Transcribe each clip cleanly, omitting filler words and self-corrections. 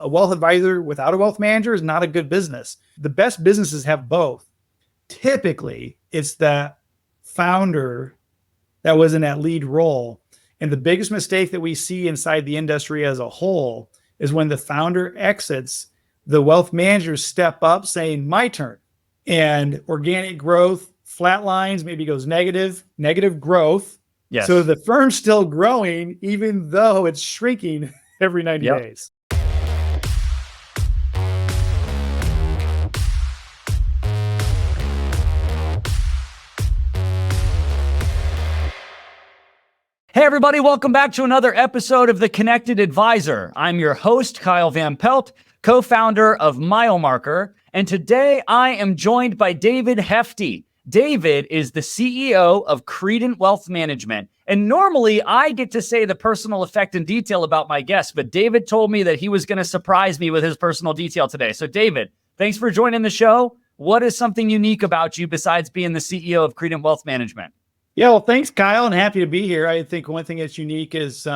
A wealth advisor without a wealth manager is not a good business. The best businesses have both. Typically, it's that founder that was in that lead role. And the biggest mistake that we see inside the industry as a whole is when the founder exits, the wealth managers step up saying, my turn. And organic growth flatlines, maybe goes negative growth. Yes. So the firm's still growing, even though it's shrinking every 90 days. Hey everybody, welcome back to another episode of The Connected Advisor. I'm your host, Kyle Van Pelt, co-founder of Milemarker, and today I am joined by David Hefty. David is the CEO of Credent Wealth Management, and normally I get to say the personal effect and detail about my guest, but David told me that he was going to surprise me with his personal detail today. So David, thanks for joining the show. What is something unique about you besides being the CEO of Credent Wealth Management? Yeah, well, thanks, Kyle, and happy to be here. I think one thing that's unique is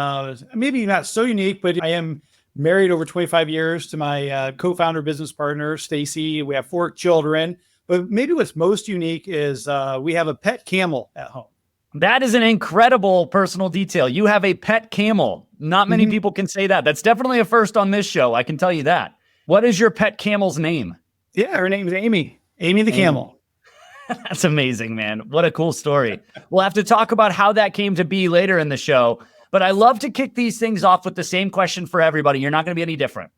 maybe not so unique, but I am married over 25 years to my co-founder business partner, Stacy. We have 4 children, but maybe what's most unique is we have a pet camel at home. That is an incredible personal detail. You have a pet camel. Not many people can say that. That's definitely a first on this show. I can tell you that. What is your pet camel's name? Yeah, her name's Amy. Amy the camel. That's amazing, man. What a cool story. We'll have to talk about how that came to be later in the show, but I love to kick these things off with the same question for everybody. You're not going to be any different.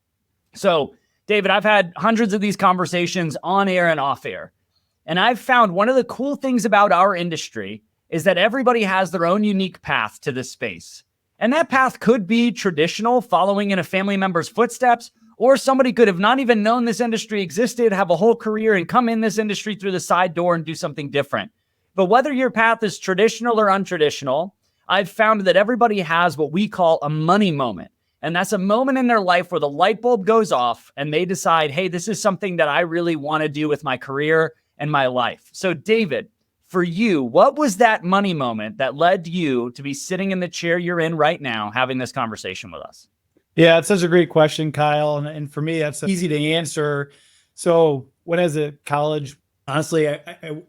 So, David, I've had hundreds of these conversations on air and off air, and I've found one of the cool things about our industry is that everybody has their own unique path to this space. And that path could be traditional, following in a family member's footsteps, or somebody could have not even known this industry existed, have a whole career and come in this industry through the side door and do something different. But whether your path is traditional or untraditional, I've found that everybody has what we call a money moment. And that's a moment in their life where the light bulb goes off and they decide, hey, this is something that I really want to do with my career and my life. So David, for you, what was that money moment that led you to be sitting in the chair you're in right now, having this conversation with us? Yeah, it's such a great question, Kyle. And for me, that's easy to answer. So when I was at college, honestly, I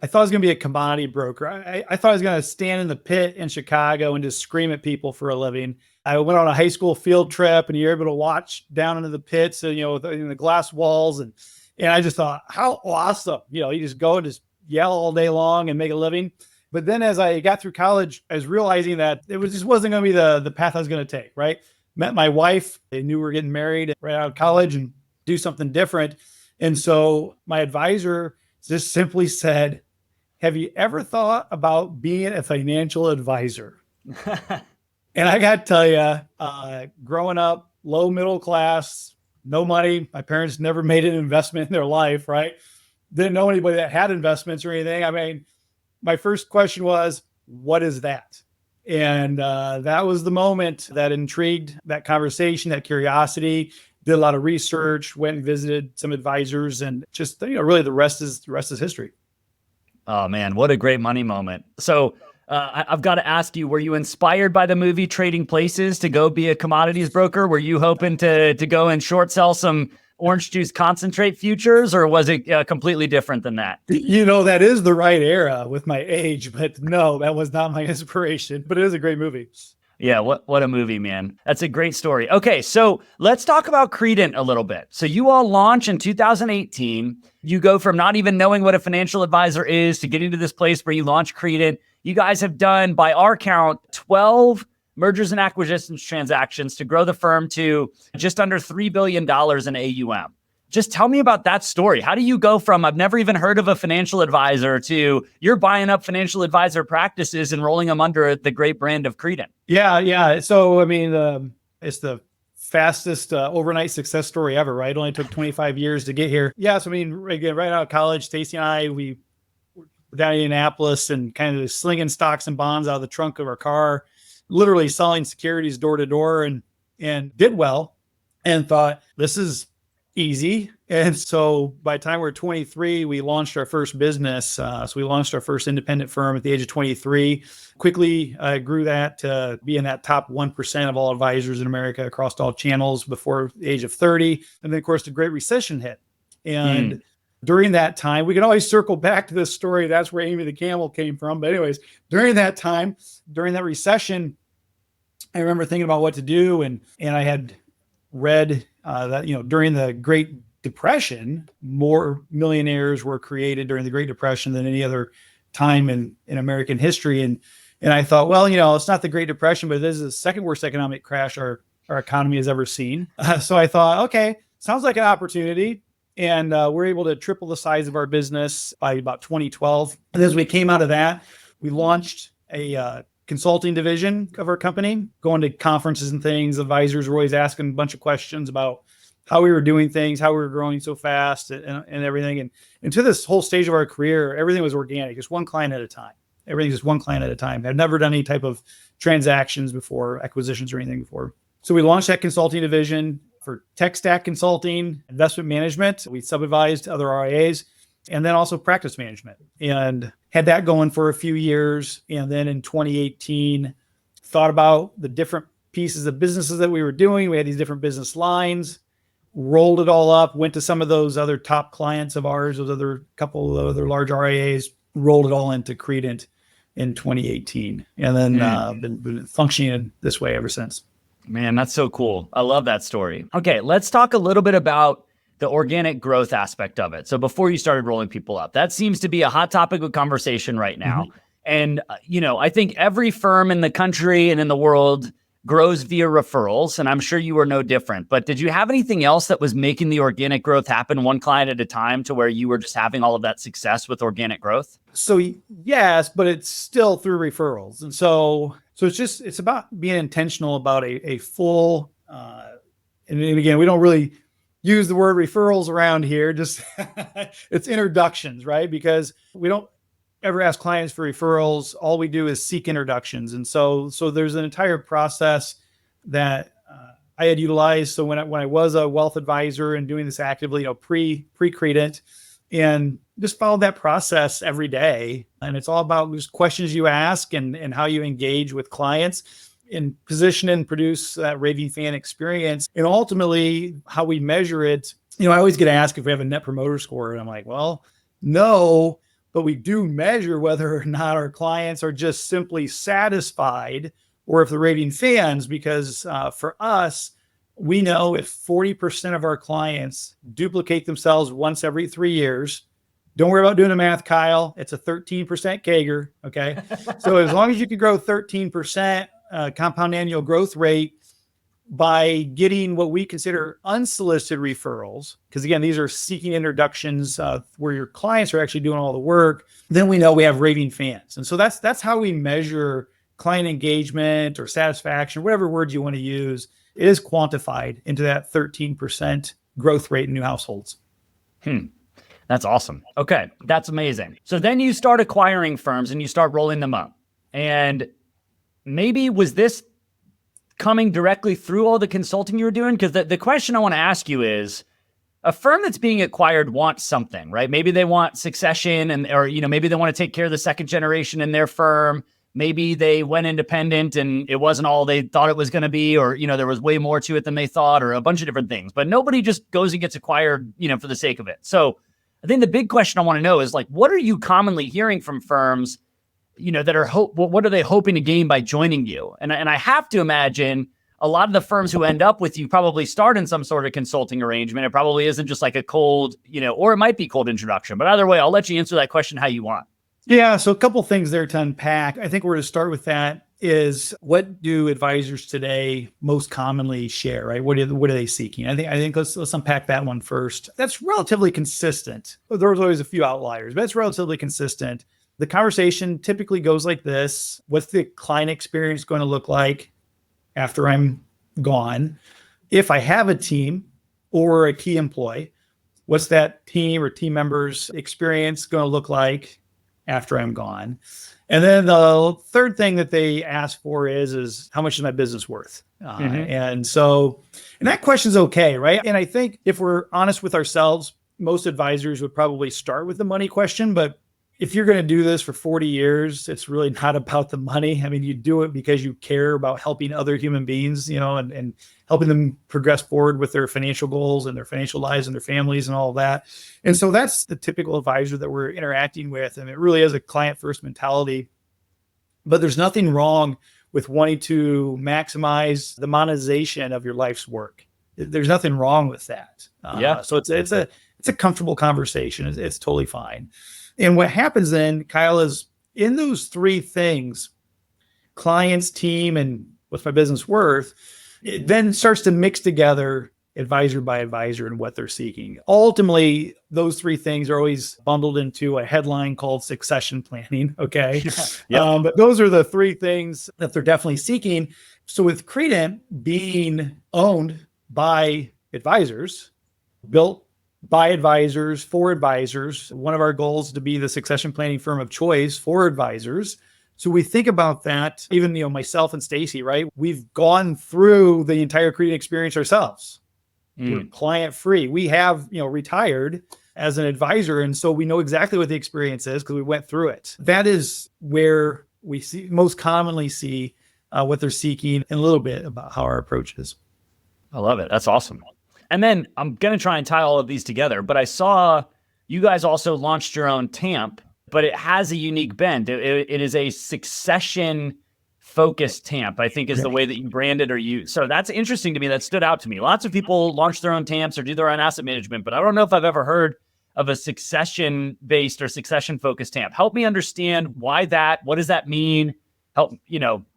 thought I was going to be a commodity broker. I thought I was going to stand in the pit in Chicago and just scream at people for a living. I went on a high school field trip and you're able to watch down into the pits, and, in the glass walls. And I just thought, how awesome. You just go and just yell all day long and make a living. But then as I got through college, I was realizing that just wasn't going to be the path I was going to take, right? Met my wife. They knew we were getting married right out of college and do something different. And so my advisor just simply said, have you ever thought about being a financial advisor? And I got to tell you, growing up, low middle class, no money. My parents never made an investment in their life, right? Didn't know anybody that had investments or anything. I mean, my first question was, what is that? And that was the moment that intrigued that conversation, that curiosity. Did a lot of research, went and visited some advisors, and just really the rest is history. Oh man, what a great money moment! So I've got to ask you: were you inspired by the movie Trading Places to go be a commodities broker? Were you hoping to go and short sell some orange juice concentrate futures, or was it completely different than that? That is the right era with my age, but no, that was not my inspiration, but it is a great movie. Yeah, what a movie, man. That's a great story. Okay, so let's talk about Credent a little bit. So you all launch in 2018. You go from not even knowing what a financial advisor is to getting to this place where you launch Credent. You guys have done, by our count, 12 mergers and acquisitions transactions to grow the firm to just under $3 billion in AUM. Just tell me about that story. How do you go from, I've never even heard of a financial advisor, to you're buying up financial advisor practices and rolling them under the great brand of Credent? Yeah. So, I mean, it's the fastest overnight success story ever, right? It only took 25 years to get here. Yeah. So, I mean, again, right out of college, Stacy and I, we were down in Indianapolis and kind of slinging stocks and bonds out of the trunk of our car, literally selling securities door to door, and did well, and thought, this is easy. And so by the time we're 23, we launched our first business. So we launched our first independent firm at the age of 23, quickly grew that to be in that top 1% of all advisors in America across all channels before the age of 30. And then, of course, the Great Recession hit. And during that time, we can always circle back to this story. That's where Amy the Camel came from. But anyways, during that time, during that recession, I remember thinking about what to do. And I had read that, during the Great Depression, more millionaires were created during the Great Depression than any other time in American history. And I thought, well, it's not the Great Depression, but this is the second worst economic crash our economy has ever seen. So I thought, okay, sounds like an opportunity. And we're able to triple the size of our business by about 2012. And as we came out of that, we launched a consulting division of our company, going to conferences and things. Advisors were always asking a bunch of questions about how we were doing things, how we were growing so fast and everything. And to this whole stage of our career, everything was organic, just one client at a time. Everything's just one client at a time. I've never done any type of transactions before, acquisitions or anything before. So we launched that consulting division for tech stack consulting, investment management. We sub-advised other RIAs, and then also practice management, and had that going for a few years. And then in 2018, thought about the different pieces of businesses that we were doing. We had these different business lines, rolled it all up, went to some of those other top clients of ours, those other couple of other large RIAs, rolled it all into Credent in 2018. And then been functioning this way ever since. Man, that's so cool. I love that story. Okay, let's talk a little bit about the organic growth aspect of it. So before you started rolling people up, that seems to be a hot topic of conversation right now. Mm-hmm. And, I think every firm in the country and in the world grows via referrals, and I'm sure you were no different. But did you have anything else that was making the organic growth happen one client at a time to where you were just having all of that success with organic growth? So yes, but it's still through referrals. And so it's about being intentional about a full, and again, we don't really use the word referrals around here, just it's introductions, right? Because we don't ever ask clients for referrals. All we do is seek introductions. And so there's an entire process that I had utilized. So when I was a wealth advisor and doing this actively, pre-Credent, and just follow that process every day. And it's all about just questions you ask and how you engage with clients and position and produce that raving fan experience. And ultimately how we measure it, I always get asked if we have a net promoter score. And I'm like, well, no, but we do measure whether or not our clients are just simply satisfied or if they're raving fans, because for us, we know if 40% of our clients duplicate themselves once every 3 years, don't worry about doing the math, Kyle. It's a 13% CAGR. Okay. So as long as you can grow 13% compound annual growth rate by getting what we consider unsolicited referrals, because again, these are seeking introductions where your clients are actually doing all the work, then we know we have raving fans. And so that's how we measure client engagement or satisfaction, whatever word you want to use. It is quantified into that 13% growth rate in new households. That's awesome. Okay, that's amazing. So then you start acquiring firms and you start rolling them up. And maybe was this coming directly through all the consulting you were doing? Because the question I want to ask you is, a firm that's being acquired wants something, right? Maybe they want succession or maybe they want to take care of the second generation in their firm. Maybe they went independent and it wasn't all they thought it was going to be, or, there was way more to it than they thought, or a bunch of different things. But nobody just goes and gets acquired, for the sake of it. So I think the big question I want to know is, like, what are you commonly hearing from firms, that are what are they hoping to gain by joining you? And I have to imagine a lot of the firms who end up with you probably start in some sort of consulting arrangement. It probably isn't just like a cold, or it might be cold introduction. But either way, I'll let you answer that question how you want. Yeah. So a couple things there to unpack. I think we're going to start with that is, what do advisors today most commonly share, right? What are they seeking? I think let's unpack that one first. That's relatively consistent. There's always a few outliers, but it's relatively consistent. The conversation typically goes like this: what's the client experience going to look like after I'm gone? If I have a team or a key employee, what's that team or team members' experience going to look like after I'm gone? And then the third thing that they ask for is how much is my business worth? And so, and that question's okay, right? And I think if we're honest with ourselves, most advisors would probably start with the money question. But if you're going to do this for 40 years, it's really not about the money. I mean, you do it because you care about helping other human beings, and helping them progress forward with their financial goals and their financial lives and their families and all of that. And so that's the typical advisor that we're interacting with. And it really is a client first mentality. But there's nothing wrong with wanting to maximize the monetization of your life's work. There's nothing wrong with that. So it's a comfortable conversation. It's totally fine. And what happens then, Kyle, is in those three things, clients, team, and what's my business worth, it then starts to mix together advisor by advisor and what they're seeking. Ultimately, those three things are always bundled into a headline called succession planning. Okay. But those are the three things that they're definitely seeking. So with Credent being owned by advisors, built by advisors for advisors, one of our goals is to be the succession planning firm of choice for advisors. So we think about that, even, myself and Stacy, right? We've gone through the entire Credent experience ourselves. We're client free. We have, retired as an advisor. And so we know exactly what the experience is because we went through it. That is where we most commonly see what they're seeking, and a little bit about how our approach is. I love it. That's awesome. And then I'm going to try and tie all of these together, but I saw you guys also launched your own TAMP, but it has a unique bend. It is a succession focused TAMP, I think is the way that you brand it or use. So that's interesting to me. That stood out to me. Lots of people launch their own TAMPs or do their own asset management, but I don't know if I've ever heard of a succession based or succession focused TAMP. Help me understand why that, what does that mean? Help,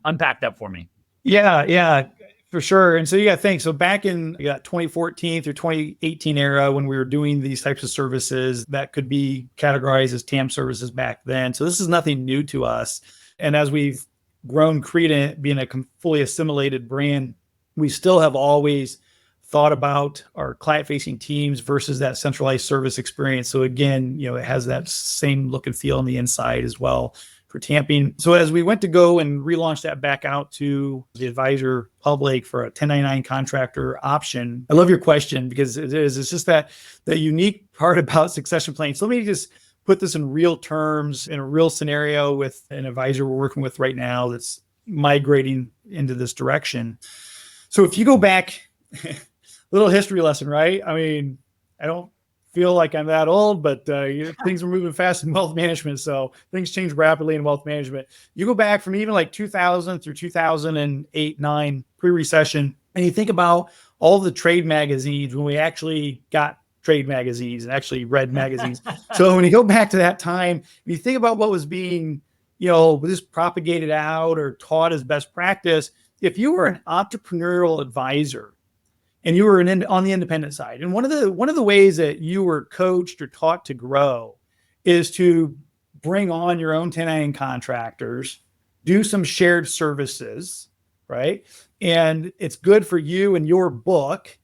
unpack that for me. Yeah. For sure. And so you got to think, so back in 2014 through 2018 era, when we were doing these types of services that could be categorized as TAMP services back then. So this is nothing new to us. And as we've grown Credent, being a fully assimilated brand, we still have always thought about our client facing teams versus that centralized service experience. So again, it has that same look and feel on the inside as well for tamping. So as we went to go and relaunch that back out to the advisor public for a 1099 contractor option, I love your question because it's just that the unique part about succession planning. So let me just put this in real terms, in a real scenario with an advisor we're working with right now that's migrating into this direction. So if you go back, little history lesson, right? I mean, I don't feel like I'm that old, but things are moving fast in wealth management. So things change rapidly in wealth management. You go back from even like 2000 through 2008, 9, pre-recession, and you think about all the trade magazines when we actually got trade magazines and actually read magazines. So when you go back to that time, you think about what was being, just propagated out or taught as best practice. If you were an entrepreneurial advisor, and you were on the independent side. And one of the ways that you were coached or taught to grow is to bring on your own 1099 contractors, do some shared services, right? And it's good for you and your book,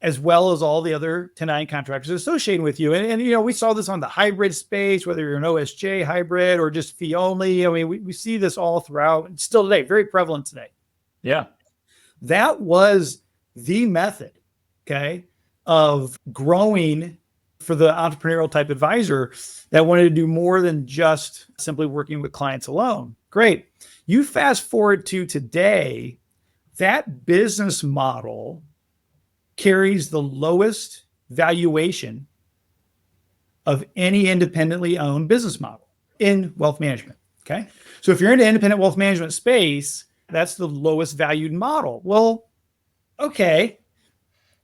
as well as all the other 1099 contractors associated with you. And we saw this on the hybrid space, whether you're an OSJ hybrid or just fee only. I mean, we see this all throughout, and still today, very prevalent today. Yeah. That was the method, okay, of growing for the entrepreneurial type advisor that wanted to do more than just simply working with clients alone. Great. You fast forward to today, that business model carries the lowest valuation of any independently owned business model in wealth management. Okay. So if you're in the independent wealth management space, that's the lowest valued model. Well, okay,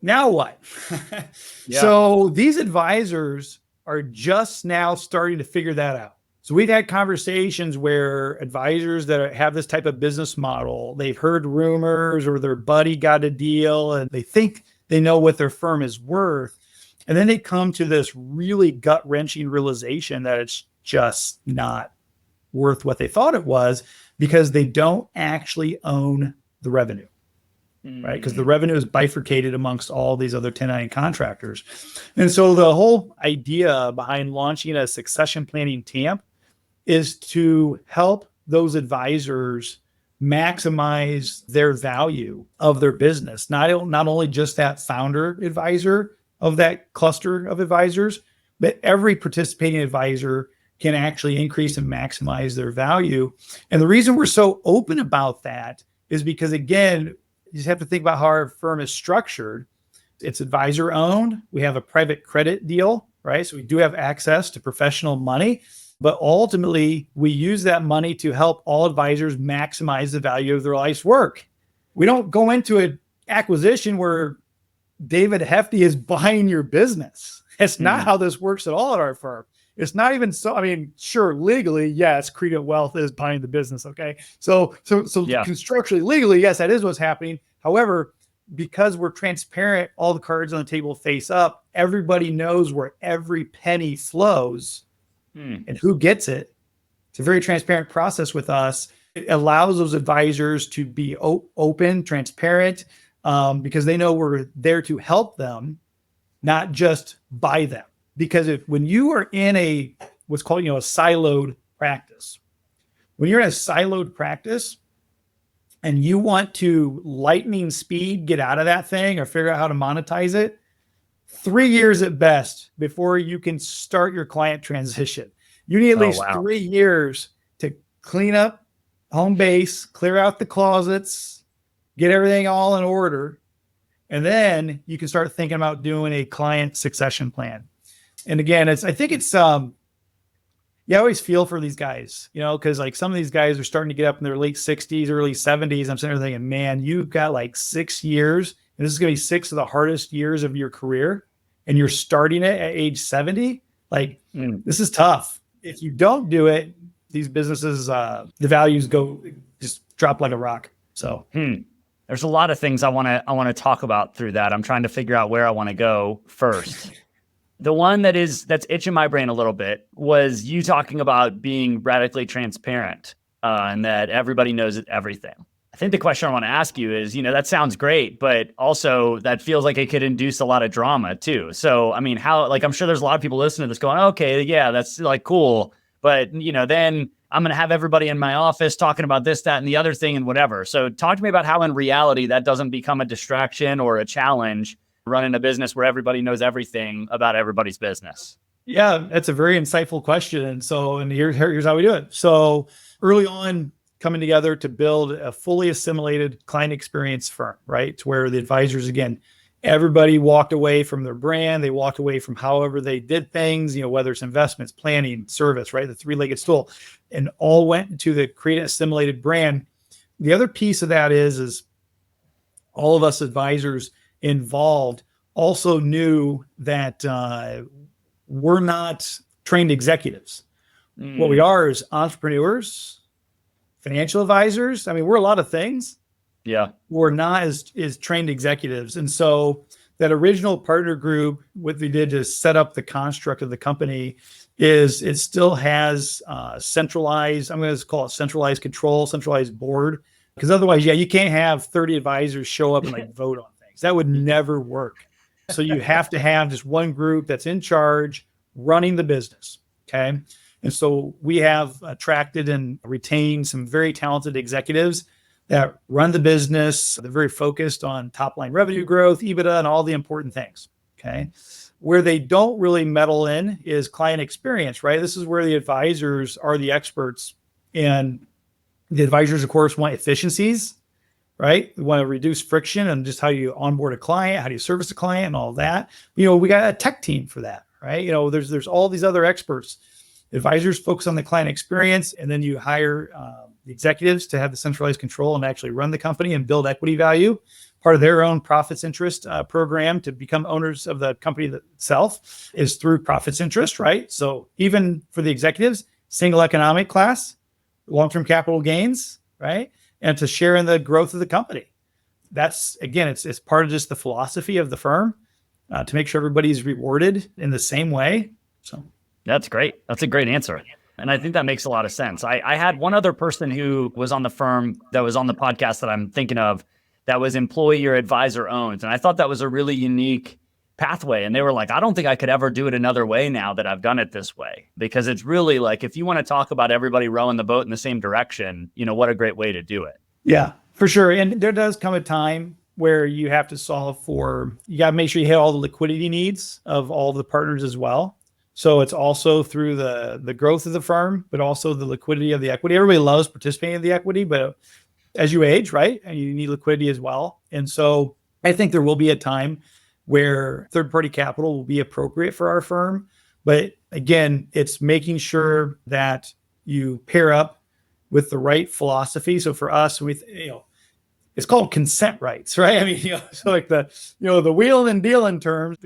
now what? So these advisors are just now starting to figure that out. So we've had conversations where advisors that have this type of business model, they've heard rumors or their buddy got a deal and they think they know what their firm is worth. And then they come to this really gut-wrenching realization that it's just not worth what they thought it was because they don't actually own the revenue. Right? Because the revenue is bifurcated amongst all these other 1099 contractors. And so the whole idea behind launching a succession planning TAMP is to help those advisors maximize their value of their business. Not only just that founder advisor of that cluster of advisors, but every participating advisor can actually increase and maximize their value. And the reason we're so open about that is because, again, you just have to think about how our firm is structured. It's advisor owned. We have a private credit deal, right? So we do have access to professional money, but ultimately we use that money to help all advisors maximize the value of their life's work. We don't go into an acquisition where David Hefty is buying your business. It's not how this works at all at our firm. It's not even so. I mean, sure, legally, yes, Credent Wealth is buying the business. Okay, so constructually, legally, yes, that is what's happening. However, because we're transparent, all the cards on the table face up. Everybody knows where every penny flows and who gets it. It's a very transparent process with us. It allows those advisors to be open, transparent, because they know we're there to help them, not just buy them. Because when you are in what's called, a siloed practice, when you're in a siloed practice and you want to lightning speed get out of that thing or figure out how to monetize it, 3 years at best before you can start your client transition. You need at least 3 years to clean up home base, clear out the closets, get everything all in order. And then you can start thinking about doing a client succession plan. And again, I think it's, you always feel for these guys, because like some of these guys are starting to get up in their late 60s, early 70s. I'm sitting there thinking, man, you've got like 6 years, and this is going to be 6 of the hardest years of your career. And you're starting it at age 70. Like, this is tough. If you don't do it, these businesses, the values just drop like a rock. So, there's a lot of things I want to talk about through that. I'm trying to figure out where I want to go first. The one that's itching my brain a little bit was you talking about being radically transparent and that everybody knows everything. I think the question I want to ask you is, that sounds great, but also that feels like it could induce a lot of drama too. So, I mean, I'm sure there's a lot of people listening to this going, okay, yeah, that's like cool. But, then I'm going to have everybody in my office talking about this, that, and the other thing and whatever. So talk to me about how in reality that doesn't become a distraction or a challenge running a business where everybody knows everything about everybody's business. Yeah, that's a very insightful question. And here's how we do it. So early on, coming together to build a fully assimilated client experience firm, right? To where the advisors, again, everybody walked away from their brand. They walked away from however they did things, whether it's investments, planning, service, right? The three-legged stool, and all went into the Credent assimilated brand. The other piece of that is all of us advisors involved also knew that we're not trained executives. What we are is entrepreneurs, financial advisors. I mean, we're a lot of things. Yeah. We're not as trained executives. And so that original partner group, what they did to set up the construct of the company is it still has centralized, I'm going to call it centralized control, centralized board. Because otherwise, you can't have 30 advisors show up and vote on things. That would never work. So you have to have just one group that's in charge running the business. Okay. And so we have attracted and retained some very talented executives that run the business. They're very focused on top line revenue growth, EBITDA, and all the important things. Okay. Where they don't really meddle in is client experience, right? This is where the advisors are the experts. And the advisors, of course, want efficiencies, right? We want to reduce friction and just how you onboard a client, how do you service a client and all that. We got a tech team for that, right? There's all these other experts. Advisors focus on the client experience, and then you hire the executives to have the centralized control and actually run the company and build equity value, part of their own profits interest program to become owners of the company itself is through profits interest, right? So even for the executives, single economic class, long-term capital gains, right? And to share in the growth of the company. That's, again, it's part of just the philosophy of the firm to make sure everybody's rewarded in the same way. So that's great. That's a great answer. And I think that makes a lot of sense. I had one other person who was on the firm that was on the podcast that I'm thinking of that was employee or advisor owned. And I thought that was a really unique pathway. And they were like, I don't think I could ever do it another way now that I've done it this way, because it's really like, if you want to talk about everybody rowing the boat in the same direction, what a great way to do it. Yeah, for sure. And there does come a time where you have to solve for, you got to make sure you hit all the liquidity needs of all the partners as well. So it's also through the growth of the firm, but also the liquidity of the equity. Everybody loves participating in the equity, but as you age, right, and you need liquidity as well. And so I think there will be a time where third-party capital will be appropriate for our firm. But again, it's making sure that you pair up with the right philosophy. So for us, it's called consent rights, right? I mean, so like the wheeling and dealing terms,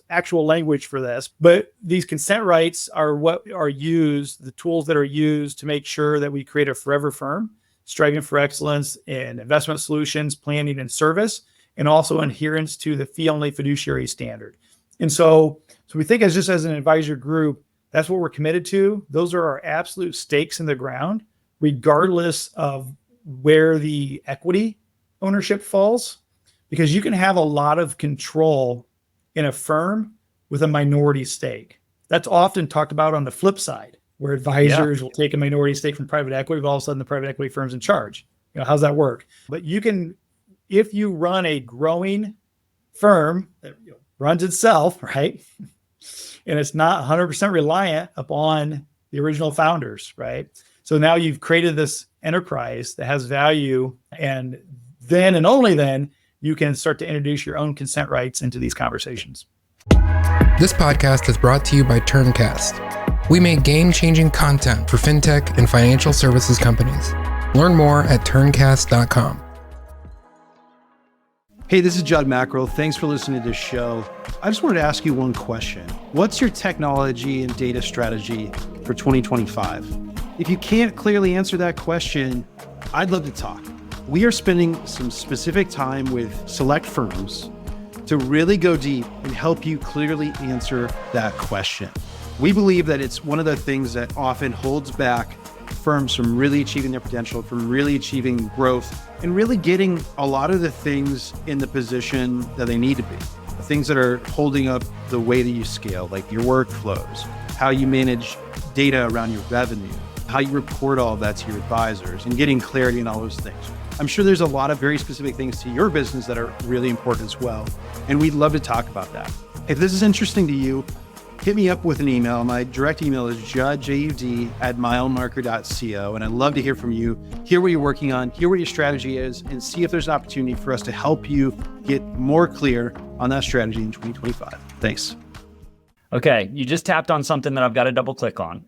actual language for this, but these consent rights are what are used, the tools that are used to make sure that we create a forever firm, striving for excellence in investment solutions, planning and service, and also adherence to the fee-only fiduciary standard. And so we think as an advisor group, that's what we're committed to. Those are our absolute stakes in the ground, regardless of where the equity ownership falls, because you can have a lot of control in a firm with a minority stake. That's often talked about on the flip side, where advisors will take a minority stake from private equity, but all of a sudden the private equity firm's in charge. How's that work? But you can, if you run a growing firm that runs itself, right? And it's not 100% reliant upon the original founders, right? So now you've created this enterprise that has value, and then and only then you can start to introduce your own consent rights into these conversations. This podcast is brought to you by Turncast. We make game-changing content for fintech and financial services companies. Learn more at turncast.com. Hey, this is Judd Mackerel. Thanks for listening to this show. I just wanted to ask you one question. What's your technology and data strategy for 2025? If you can't clearly answer that question, I'd love to talk. We are spending some specific time with select firms to really go deep and help you clearly answer that question. We believe that it's one of the things that often holds back firms from really achieving their potential, from really achieving growth, and really getting a lot of the things in the position that they need to be. The things that are holding up the way that you scale, like your workflows, how you manage data around your revenue, how you report all of that to your advisors, and getting clarity in all those things. I'm sure there's a lot of very specific things to your business that are really important as well, and we'd love to talk about that. If this is interesting to you, hit me up with an email. My direct email is judd@milemarker.co, and I'd love to hear from you, hear what you're working on, hear what your strategy is, and see if there's an opportunity for us to help you get more clear on that strategy in 2025. Thanks. Okay, you just tapped on something that I've got to double click on.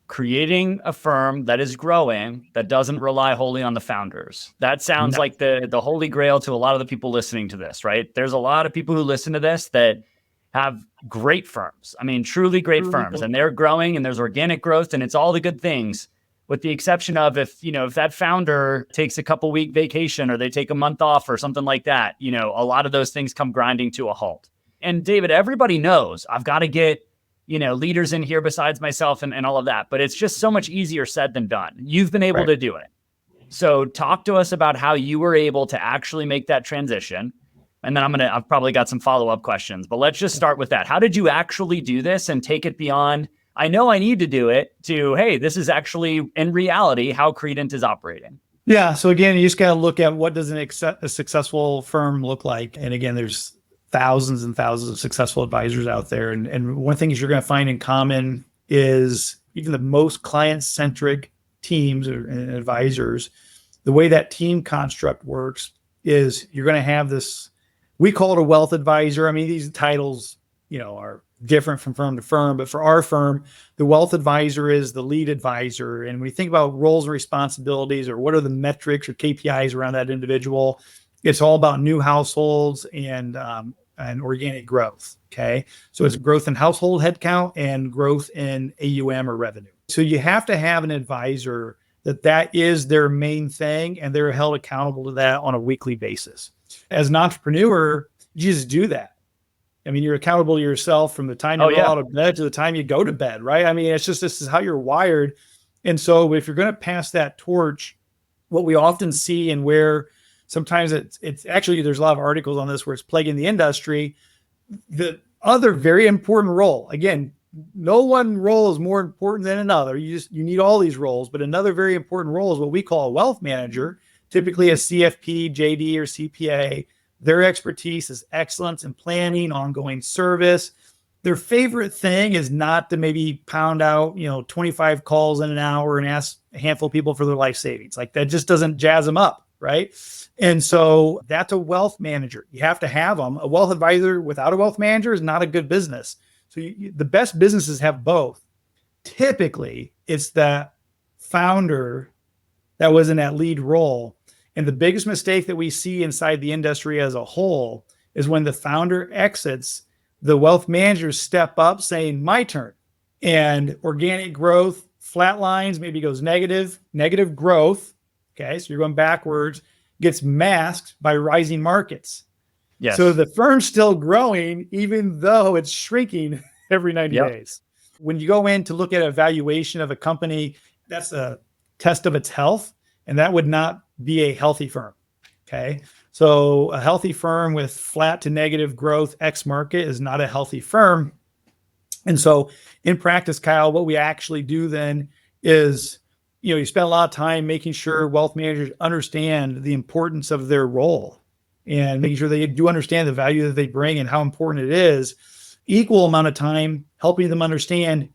Creating a firm that is growing, that doesn't rely wholly on the founders. That sounds like the holy grail to a lot of the people listening to this, right? There's a lot of people who listen to this that have great firms. I mean, truly great firms, and they're growing, and there's organic growth, and it's all the good things, with the exception of if that founder takes a couple week vacation or they take a month off or something like that, a lot of those things come grinding to a halt. And David, everybody knows I've got to get leaders in here besides myself and all of that. But it's just so much easier said than done. You've been able to do it. So talk to us about how you were able to actually make that transition. And then I've probably got some follow-up questions, but let's just start with that. How did you actually do this and take it beyond, I know I need to do it, to, hey, this is actually in reality how Credent is operating? Yeah. So again, you just got to look at what does a successful firm look like. And again, there's thousands and thousands of successful advisors out there. And one thing you're going to find in common is even the most client-centric teams and advisors, the way that team construct works is you're going to have this, we call it a wealth advisor. I mean, these titles, are different from firm to firm, but for our firm, the wealth advisor is the lead advisor. And when we think about roles and responsibilities, or what are the metrics or KPIs around that individual, it's all about new households and organic growth. Okay. So it's growth in household headcount and growth in AUM or revenue. So you have to have an advisor that is their main thing, and they're held accountable to that on a weekly basis. As an entrepreneur, you just do that. I mean, you're accountable to yourself from the time you roll out of bed to the time you go to bed, right? I mean, this is how you're wired. And so if you're going to pass that torch, what we often see, and where sometimes it's actually, there's a lot of articles on this where it's plaguing the industry. The other very important role, again, no one role is more important than another. You need all these roles, but another very important role is what we call a wealth manager. typically a CFP, JD, or CPA. Their expertise is excellence in planning, ongoing service. Their favorite thing is not to maybe pound out, 25 calls in an hour and ask a handful of people for their life savings. Like that just doesn't jazz them up, right? And so that's a wealth manager. You have to have them. A wealth advisor without a wealth manager is not a good business. So the best businesses have both. Typically, it's that founder that was in that lead role. And the biggest mistake that we see inside the industry as a whole is when the founder exits, the wealth managers step up saying, my turn. And organic growth flatlines, maybe goes negative growth. Okay, so you're going backwards, gets masked by rising markets. Yes. So the firm's still growing, even though it's shrinking every 90 days. When you go in to look at a valuation of a company, that's a test of its health, and that would not be a healthy firm. Okay. So a healthy firm with flat to negative growth X market is not a healthy firm. And so in practice, Kyle, what we actually do then is, you spend a lot of time making sure wealth managers understand the importance of their role and making sure they do understand the value that they bring and how important it is. Equal amount of time helping them understand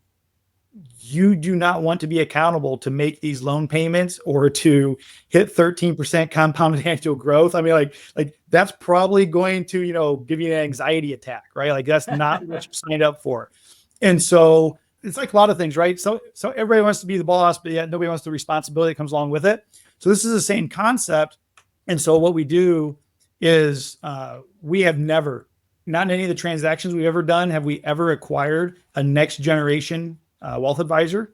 you do not want to be accountable to make these loan payments or to hit 13% compounded annual growth. I mean, like that's probably going to, give you an anxiety attack, right? Like that's not what you signed up for. And so it's like a lot of things, right? So everybody wants to be the boss, but yet nobody wants the responsibility that comes along with it. So this is the same concept. And so what we do is we have never, not in any of the transactions we've ever done, have we ever acquired a next generation wealth advisor.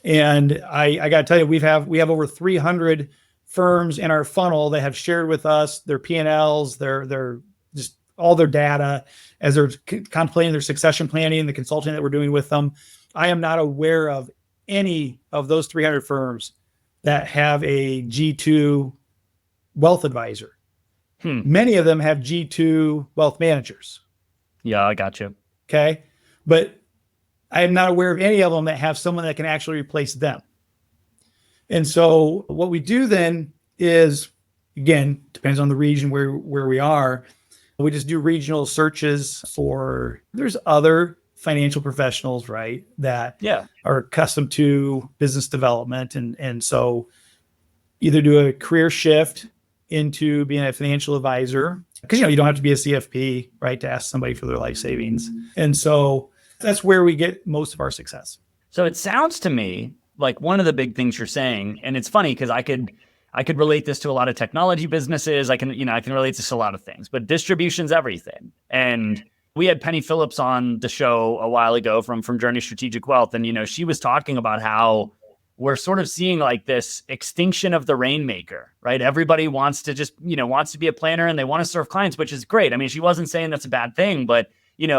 And I got to tell you, we have over 300 firms in our funnel that have shared with us their P&Ls, their just all their data as they're contemplating their succession planning and the consulting that we're doing with them. I am not aware of any of those 300 firms that have a G2 wealth advisor. Many of them have G2 wealth managers. Yeah, I got you. Okay. But I am not aware of any of them that have someone that can actually replace them. And so what we do then is, again, depends on the region where we are. We just do regional searches for, there's other financial professionals, right, that are accustomed to business development. And so either do a career shift into being a financial advisor, because, you don't have to be a CFP, right, to ask somebody for their life savings. And so that's where we get most of our success. So it sounds to me like one of the big things you're saying, and it's funny because I could relate this to a lot of technology businesses. I can relate this to a lot of things, but distribution's everything. And we had Penny Phillips on the show a while ago from Journey Strategic Wealth. And, she was talking about how we're sort of seeing like this extinction of the rainmaker, right? Everybody wants to just, wants to be a planner and they want to serve clients, which is great. I mean, she wasn't saying that's a bad thing, but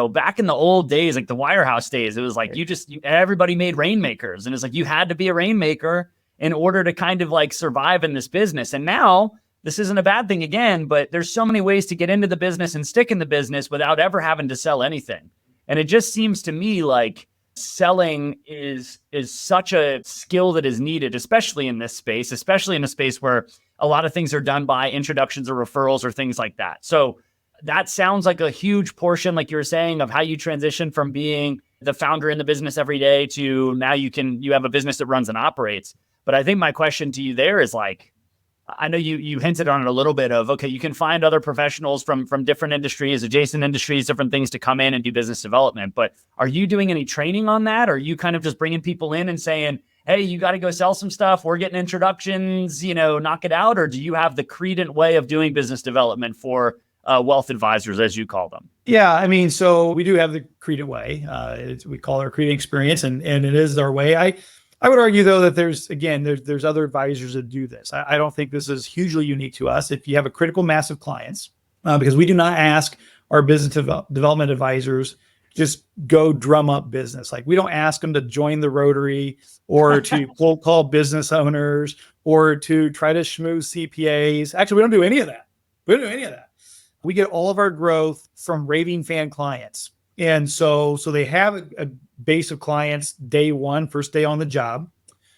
back in the old days, like the Wirehouse days, it was like everybody made rainmakers. And it's like you had to be a rainmaker in order to kind of like survive in this business. And now this isn't a bad thing again, but there's so many ways to get into the business and stick in the business without ever having to sell anything. And it just seems to me like selling is such a skill that is needed, especially in this space, especially in a space where a lot of things are done by introductions or referrals or things like that. So that sounds like a huge portion, like you were saying, of how you transition from being the founder in the business every day to now you have a business that runs and operates. But I think my question to you there is like, I know you hinted on it a little bit of, okay, you can find other professionals from different industries, adjacent industries, different things to come in and do business development. But are you doing any training on that? Or are you kind of just bringing people in and saying, hey, you got to go sell some stuff. We're getting introductions, knock it out. Or do you have the Credent way of doing business development for wealth advisors, as you call them? Yeah, I mean, so we do have the Credent way. We call it our Credent experience, and it is our way. I would argue, though, that there's other advisors that do this. I don't think this is hugely unique to us. If you have a critical mass of clients, because we do not ask our business development advisors just go drum up business. Like we don't ask them to join the Rotary or to cold call business owners or to try to schmooze CPAs. Actually, we don't do any of that. We get all of our growth from raving fan clients. And so they have a base of clients day one, first day on the job.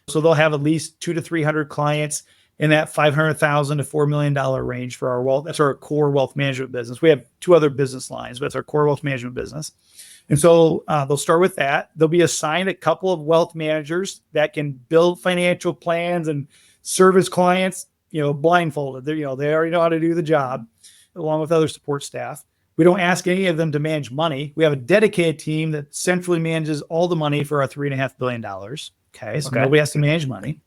So they'll have at least 200 to 300 clients in that $500,000 to $4 million range for our wealth. That's our core wealth management business. We have two other business lines, but it's our core wealth management business. And so they'll start with that. They'll be assigned a couple of wealth managers that can build financial plans and service clients, blindfolded. They already know how to do the job, along with other support staff. We don't ask any of them to manage money. We have a dedicated team that centrally manages all the money for our $3.5 billion. Okay. So nobody has to manage money.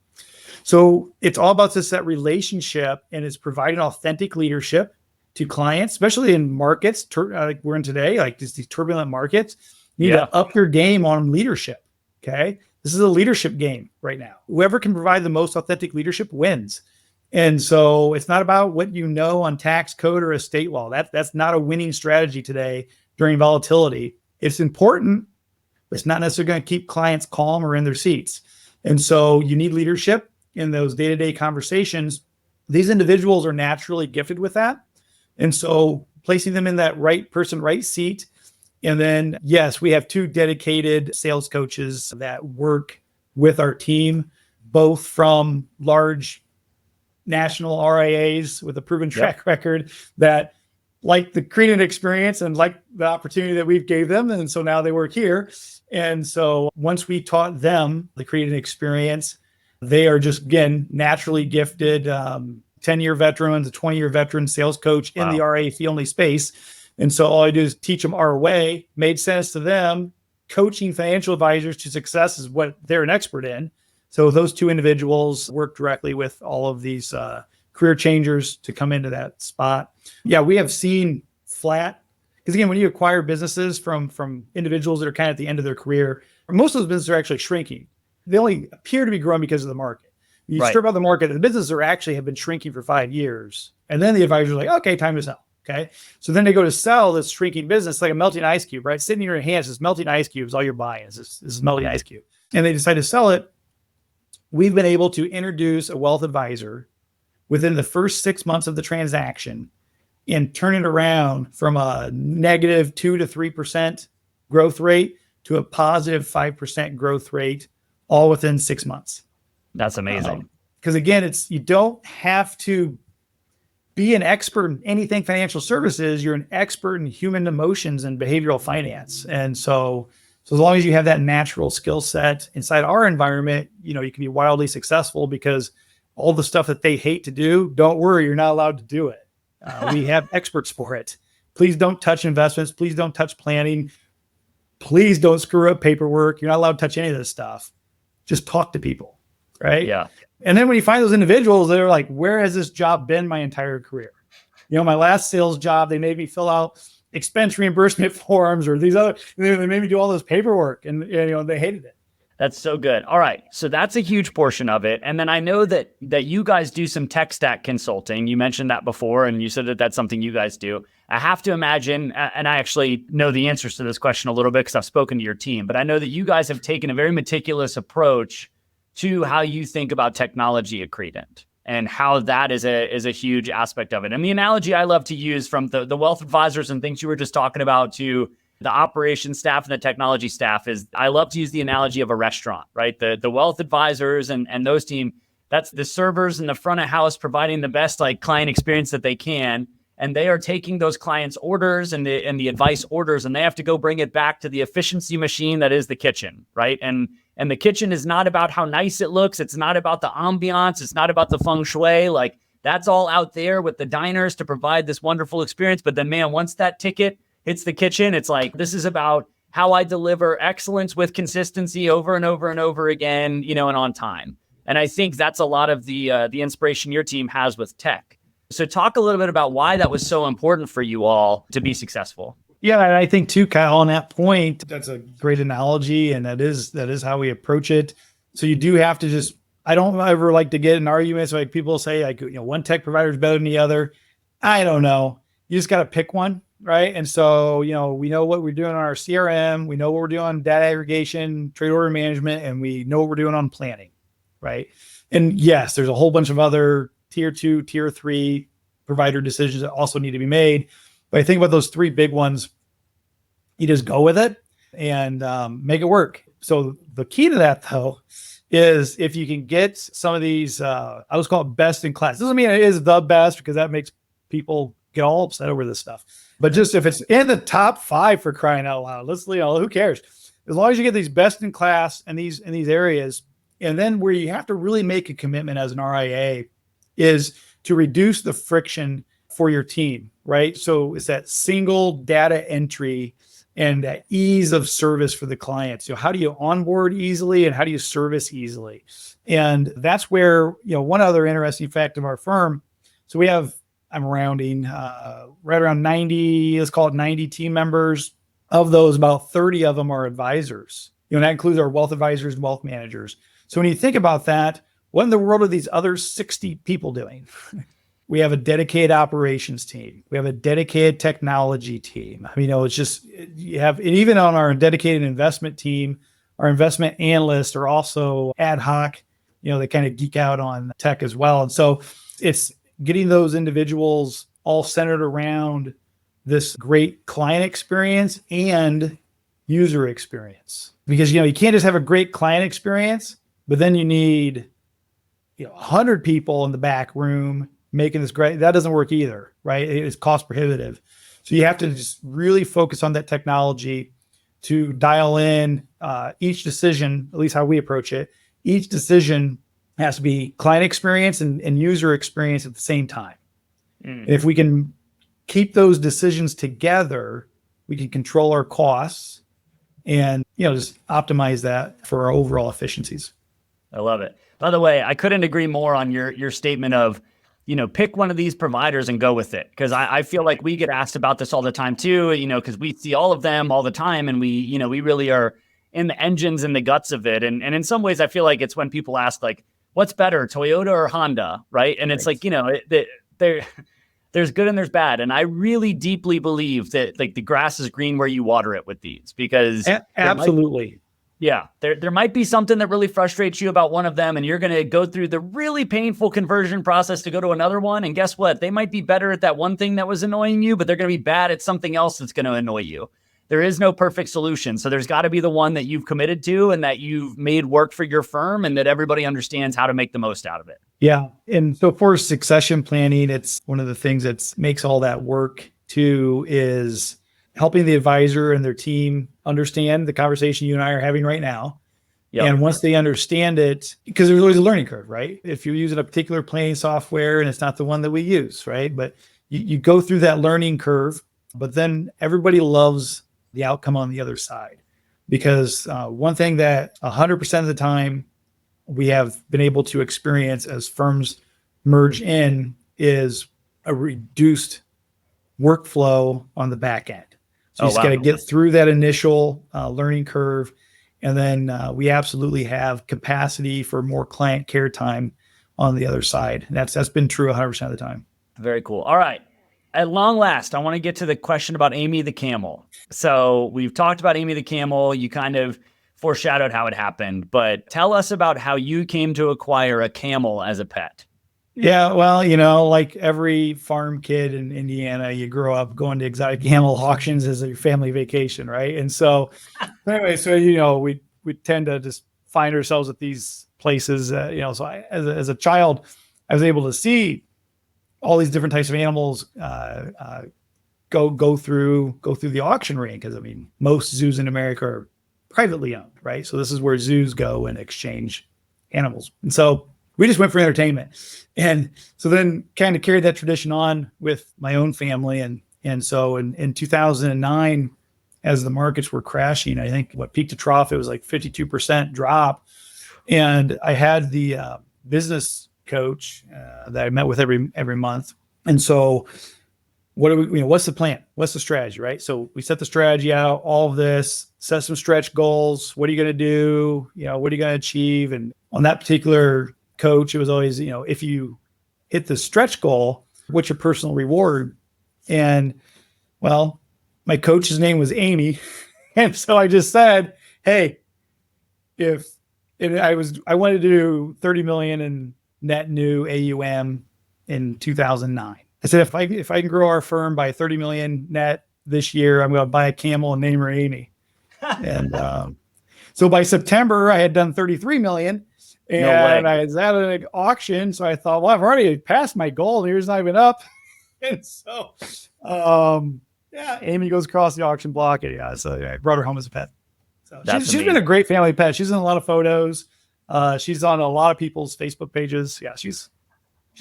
So it's all about that relationship, and it's providing authentic leadership to clients, especially in markets like we're in today, like these turbulent markets. You need to up your game on leadership. Okay. This is a leadership game right now. Whoever can provide the most authentic leadership wins. And so it's not about what you know on tax code or estate law. That's not a winning strategy today during volatility. It's important, but it's not necessarily going to keep clients calm or in their seats. And so you need leadership in those day-to-day conversations. These individuals are naturally gifted with that. And so placing them in that right person, right seat. And then, yes, we have two dedicated sales coaches that work with our team, both from large national RIAs with a proven track record that like the Credent experience and like the opportunity that we've gave them. And so now they work here. And so once we taught them the Credent experience, they are just, again, naturally gifted, 10-year veterans, a 20-year veteran sales coach in the RIA fee-only space. And so all I do is teach them our way. Made sense to them. Coaching financial advisors to success is what they're an expert in. So those two individuals work directly with all of these career changers to come into that spot. Yeah, we have seen flat, because again, when you acquire businesses from individuals that are kind of at the end of their career, most of those businesses are actually shrinking. They only appear to be growing because of the market. You strip out the market, the businesses are actually have been shrinking for 5 years. And then the advisor's like, okay, time to sell. Okay. So then they go to sell this shrinking business like a melting ice cube, right? Sitting in your hands, this melting ice cube is all you're buying. Is this melting ice cube. And they decide to sell it. We've been able to introduce a wealth advisor within the first 6 months of the transaction and turn it around from a negative 2 to 3% growth rate to a positive 5% growth rate, all within 6 months. That's amazing. Because again, you don't have to be an expert in anything financial services. You're an expert in human emotions and behavioral finance. And so as long as you have that natural skill set inside our environment, you can be wildly successful, because all the stuff that they hate to do, don't worry, you're not allowed to do it. We have experts for it. Please don't touch investments. Please don't touch planning. Please don't screw up paperwork. You're not allowed to touch any of this stuff. Just talk to people, right? Yeah. And then when you find those individuals that are like, where has this job been my entire career? My last sales job, they made me fill out expense reimbursement forms or these other, they made me do all this paperwork, and they hated it. That's so good. All right. So that's a huge portion of it. And then I know that you guys do some tech stack consulting. You mentioned that before, and you said that that's something you guys do. I have to imagine, and I actually know the answers to this question a little bit because I've spoken to your team, but I know that you guys have taken a very meticulous approach to how you think about technology at Credent and how that is a huge aspect of it. And the analogy I love to use, from the wealth advisors and things you were just talking about to the operations staff and the technology staff, is I love to use the analogy of a restaurant, right? The wealth advisors and those team, that's the servers in the front of house providing the best client experience that they can. And they are taking those clients' orders and the advice orders, and they have to go bring it back to the efficiency machine that is the kitchen, right? And the kitchen is not about how nice it looks. It's not about the ambiance. It's not about the feng shui. That's all out there with the diners to provide this wonderful experience. But then, man, once that ticket hits the kitchen, it's like, this is about how I deliver excellence with consistency over and over and over again, and on time. And I think that's a lot of the inspiration your team has with tech. So talk a little bit about why that was so important for you all to be successful. Yeah, and I think too, Kyle, on that point, that's a great analogy, and that is how we approach it. So you do have to I don't ever like to get in arguments like people say one tech provider is better than the other. I don't know. You just got to pick one, right? And so, we know what we're doing on our CRM, we know what we're doing on data aggregation, trade order management, and we know what we're doing on planning, right? And yes, there's a whole bunch of other tier 2, tier 3 provider decisions that also need to be made. But I think about those 3 big ones, you just go with it and make it work. So the key to that, though, is if you can get some of these, I always call it best in class. Doesn't mean it is the best, because that makes people get all upset over this stuff. But just if it's in the top 5, for crying out loud, who cares? As long as you get these best in class in these areas, and then where you have to really make a commitment as an RIA is to reduce the friction for your team, right? So it's that single data entry and that ease of service for the clients. How do you onboard easily and how do you service easily? And that's where, one other interesting fact of our firm. So we have, I'm rounding, right around 90, let's call it 90 team members. Of those, about 30 of them are advisors. And that includes our wealth advisors and wealth managers. So when you think about that, what in the world are these other 60 people doing? We have a dedicated operations team. We have a dedicated technology team. It's just, you have, and even on our dedicated investment team, our investment analysts are also ad hoc. They kind of geek out on tech as well. And so it's getting those individuals all centered around this great client experience and user experience. Because, you can't just have a great client experience, but then you need, 100 people in the back room making this great. That doesn't work either, right? It's cost prohibitive. So you have to just really focus on that technology to dial in each decision, at least how we approach it. Each decision has to be client experience and user experience at the same time. And if we can keep those decisions together, we can control our costs and, just optimize that for our overall efficiencies. I love it. By the way, I couldn't agree more on your statement of, pick one of these providers and go with it. Because I feel like we get asked about this all the time too, because we see all of them all the time. And we really are in the engines and the guts of it. And in some ways, I feel like it's when people ask, like, what's better, Toyota or Honda? Right. And it's like, there's good and there's bad. And I really deeply believe that, like, the grass is green where you water it with these, because absolutely. There might be something that really frustrates you about one of them, and you're going to go through the really painful conversion process to go to another one. And guess what? They might be better at that one thing that was annoying you, but they're going to be bad at something else that's going to annoy you. There is no perfect solution. So there's got to be the one that you've committed to and that you've made work for your firm, and that everybody understands how to make the most out of it. Yeah. And so for succession planning, it's one of the things that makes all that work too, is helping the advisor and their team understand the conversation you and I are having right now. Yep. And once they understand it, because there's always a learning curve, right? If you're using a particular planning software and it's not the one that we use, right? But you go through that learning curve, but then everybody loves the outcome on the other side. Because one thing that 100% of the time we have been able to experience as firms merge in is a reduced workflow on the back end. So you just got to get through that initial learning curve. And then we absolutely have capacity for more client care time on the other side. And that's been true 100% of the time. Very cool. All right. At long last, I want to get to the question about Amy the camel. So we've talked about Amy the camel. You kind of foreshadowed how it happened, but tell us about how you came to acquire a camel as a pet. Yeah, well, like every farm kid in Indiana, you grow up going to exotic camel auctions as a family vacation, right? And so anyway, we tend to just find ourselves at these places, so as a child, I was able to see all these different types of animals go through the auction ring, because most zoos in America are privately owned, right? So this is where zoos go and exchange animals. And so we just went for entertainment. And so then kind of carried that tradition on with my own family. And so in 2009, as the markets were crashing, I think peak to trough, it was like 52% drop. And I had the business coach that I met with every month. And so what's the plan? What's the strategy, right? So we set the strategy out, all of this, set some stretch goals. What are you going to do? What are you going to achieve? And on that particular coach, it was always, if you hit the stretch goal, what's your personal reward? And well, my coach's name was Amy. And so I just said, hey, I wanted to do 30 million in net new AUM in 2009. I said, if I can grow our firm by 30 million net this year, I'm going to buy a camel and name her Amy. And so by September, I had done 33 million. And No way. I was at an auction. So I thought, well, I've already passed my goal. Here's not even up. And so, yeah, Amy goes across the auction block. And yeah, so I brought her home as a pet. So That's she's been a amazing. great family pet. She's in a lot of photos. She's on a lot of people's Facebook pages. Yeah, she's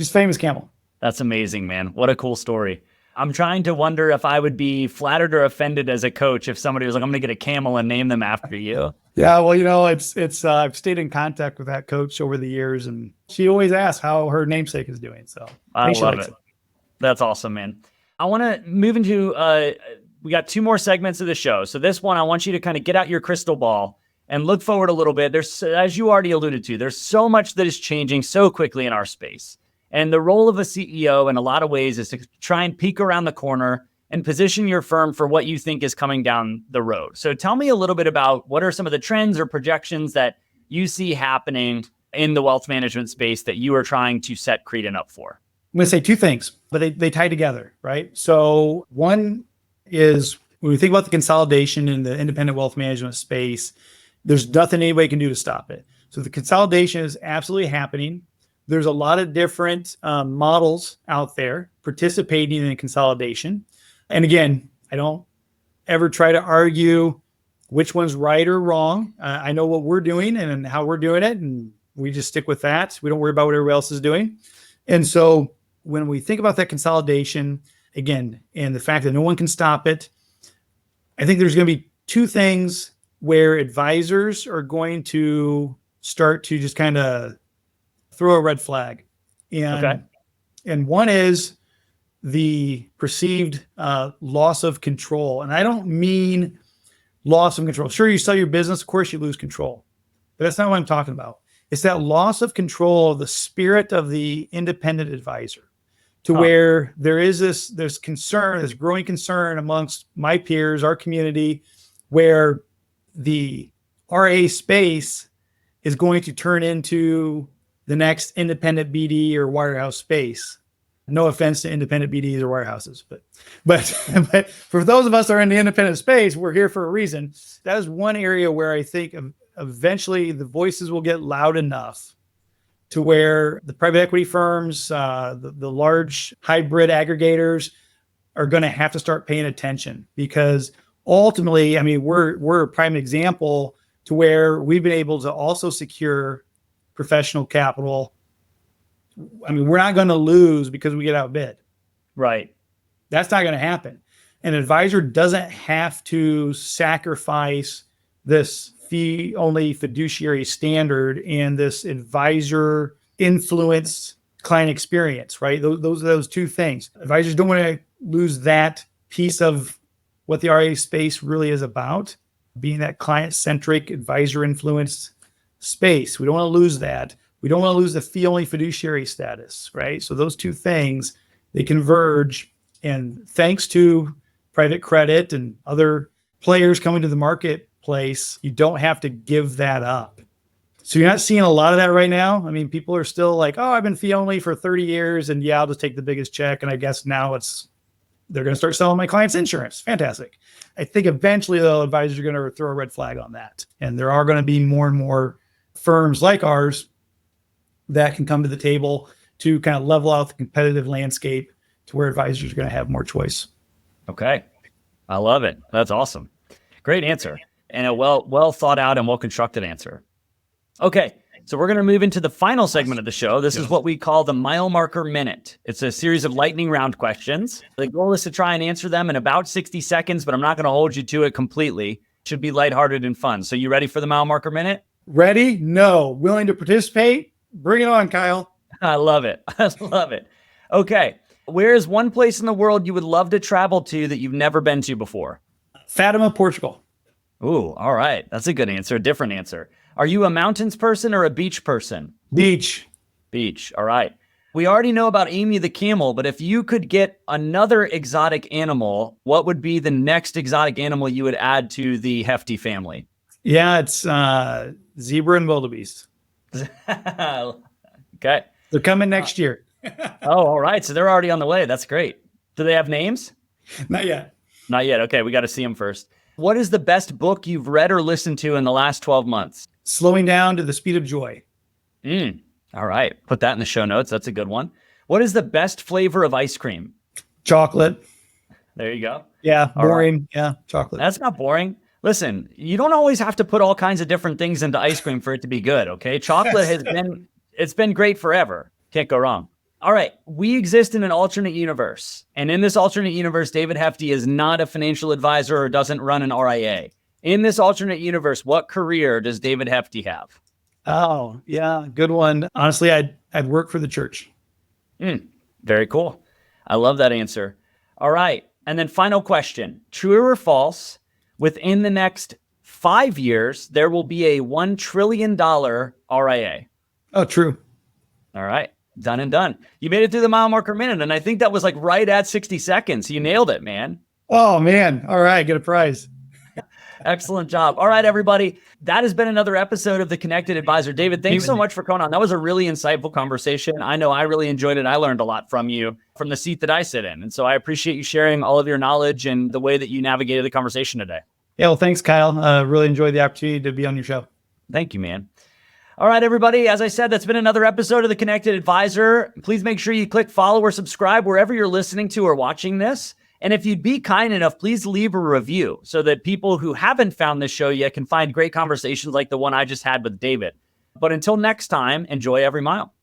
famous camel. That's amazing, man. What a cool story. I'm trying to wonder if I would be flattered or offended as a coach if somebody was like, I'm going to get a camel and name them after you. Yeah, well, it's I've stayed in contact with that coach over the years, and she always asks how her namesake is doing. So I think she love likes it. That's awesome, man. I want to move into, we got 2 more segments of the show. So this one, I want you to kind of get out your crystal ball and look forward a little bit. There's, as you already alluded to, there's so much that is changing so quickly in our space. And the role of a CEO in a lot of ways is to try and peek around the corner and position your firm for what you think is coming down the road. So tell me a little bit about what are some of the trends or projections that you see happening in the wealth management space that you are trying to set Credent up for? I'm going to say 2 things, but they tie together, right? So one is when we think about the consolidation in the independent wealth management space, there's nothing anybody can do to stop it. So the consolidation is absolutely happening. There's a lot of different models out there participating in consolidation. And again, I don't ever try to argue which one's right or wrong. I know what we're doing and how we're doing it, and we just stick with that. We don't worry about what everybody else is doing. And so when we think about that consolidation, again, and the fact that no one can stop it, I think there's going to be 2 things where advisors are going to start to just kind of throw a red flag. And one is the perceived loss of control. And I don't mean loss of control. Sure, you sell your business, of course you lose control. But that's not what I'm talking about. It's that loss of control of the spirit of the independent advisor, to where there is this concern, this growing concern amongst my peers, our community, where the RA space is going to turn into the next independent BD or wirehouse space. No offense to independent BDs or wirehouses, but for those of us that are in the independent space, we're here for a reason. That is one area where I think eventually the voices will get loud enough to where the private equity firms, the large hybrid aggregators are going to have to start paying attention, because ultimately, I mean, we're a prime example to where we've been able to also secure professional capital. I mean, we're not going to lose because we get outbid. Right. That's not going to happen. An advisor doesn't have to sacrifice this fee-only fiduciary standard and this advisor influenced client experience, right? Those are those 2 things. Advisors don't want to lose that piece of what the RA space really is about, being that client-centric, advisor-influenced space. We don't want to lose that. We don't want to lose the fee-only fiduciary status, right? So those 2 things, they converge. And thanks to private credit and other players coming to the marketplace, you don't have to give that up. So you're not seeing a lot of that right now. I mean, people are still like, oh, I've been fee-only for 30 years, and yeah, I'll just take the biggest check. And I guess now they're going to start selling my clients insurance. Fantastic. I think eventually, though, advisors are going to throw a red flag on that. And there are going to be more and more firms like ours that can come to the table to kind of level out the competitive landscape to where advisors are going to have more choice. Okay. I love it. That's awesome. Great answer. And a well thought out and well constructed answer. Okay. So we're going to move into the final segment of the show. This is what we call the Milemarker Minute. It's a series of lightning round questions. The goal is to try and answer them in about 60 seconds, but I'm not going to hold you to it completely. It should be lighthearted and fun. So you ready for the Milemarker Minute? Ready? No. Willing to participate? Bring it on, Kyle. I love it. I love it. Okay. Where is one place in the world you would love to travel to that you've never been to before? Fatima, Portugal. Ooh, all right. That's a good answer. A different answer. Are you a mountains person or a beach person? Beach. Beach. All right. We already know about Amy the camel, but if you could get another exotic animal, what would be the next exotic animal you would add to the Hefty family? Yeah, it's zebra and wildebeest. Okay. They're coming next year. Oh, all right. So they're already on the way. That's great. Do they have names? Not yet. Not yet. Okay. We got to see them first. What is the best book you've read or listened to in the last 12 months? Slowing Down to the Speed of Joy. All right. Put that in the show notes. That's a good one. What is the best flavor of ice cream? Chocolate. There you go. Yeah. All Boring. Yeah. Chocolate. That's not boring. Listen, you don't always have to put all kinds of different things into ice cream for it to be good. Okay. Chocolate it's been great forever. Can't go wrong. All right. We exist in an alternate universe. And in this alternate universe, David Hefty is not a financial advisor or doesn't run an RIA. In this alternate universe, what career does David Hefty have? Oh, yeah. Good one. Honestly, I'd work for the church. Very cool. I love that answer. All right. And then final question, true or false? Within the next 5 years, there will be a $1 trillion RIA. Oh, true. All right. Done and done. You made it through the Milemarker minute. And I think that was like right at 60 seconds. You nailed it, man. Oh, man. All right. Get a prize. Excellent job. All right, everybody. That has been another episode of The Connected Advisor. David, thanks so much for coming on. That was a really insightful conversation. I know I really enjoyed it. I learned a lot from you from the seat that I sit in. And so I appreciate you sharing all of your knowledge and the way that you navigated the conversation today. Yeah. Well, thanks, Kyle. Really enjoyed the opportunity to be on your show. Thank you, man. All right, everybody. As I said, that's been another episode of The Connected Advisor. Please make sure you click follow or subscribe wherever you're listening to or watching this. And if you'd be kind enough, please leave a review so that people who haven't found this show yet can find great conversations like the one I just had with David. But until next time, enjoy every mile.